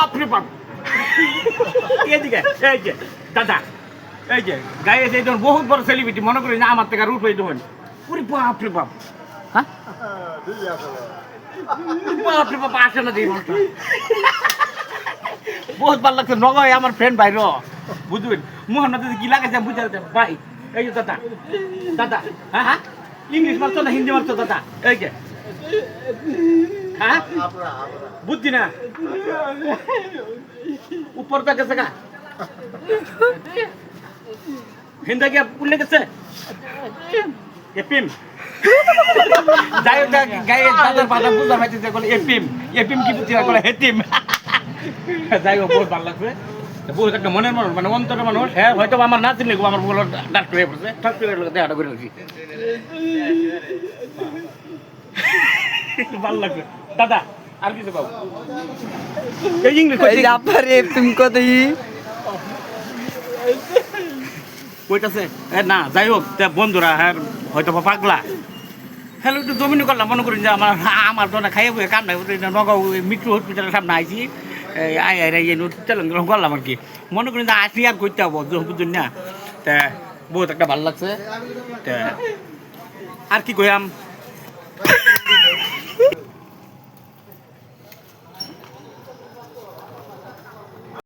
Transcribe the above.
বাপরে বাপ এদিকে এই যে দাদা এই যে গায়ে যে বহুত বড় সেলিব্রিটি মনে করি না আমার থেকে রূপ হয়ে দেবেন পুরি বাপরে বাপ হ্যাঁ বাপরে বাপ আসে না দিই বহুত ভালো লাগছে নগয় আমার ফ্রেন্ড ভাই র বুঝবেন মোহন যদি কি লাগাইছে বুঝা ভাই এই যে দাদা দাদা হ্যাঁ হ্যাঁ ইংলিশ মারছো না হিন্দি মারছো দাদা এই যে হ্যাঁ বুদ্ধি না উপর পে গেছে গা হিন্দা কি উল্লে গেছে এপিম যাই গায়ে দাদার পাতা বুঝা পাইতেছে বলে এপিম এপিম কি বুঝি বলে হেতিম যাই হোক বহুত ভালো লাগছে বহুত একটা মনের মানুষ মানে অন্তরের মানুষ হ্যাঁ হয়তো আমার না চিনলে আমার বলো ডাক্তার হয়ে পড়ছে ডাক্তারের লোক দেখাটা করে রাখি ভালো লাগছে দাদা আর কিছু পাবো এই ইংলিশ আপনার এপিম কতই কইতাছে না যাই হোক বন্ধুরা হ্যাঁ হয়তো পাগলা হ্যালো একটু জমিন করলাম মনে করি যে আমার তো না খাইয়ে বয়ে কান্না নগাঁও মৃত্যু হসপিটালের সামনে আইছি আই তেলেন করলাম আর কি মনে করি যে আসি আর করতে হবো বুঝুন না তা বহুত একটা ভালো লাগছে তা আর কি কইয়াম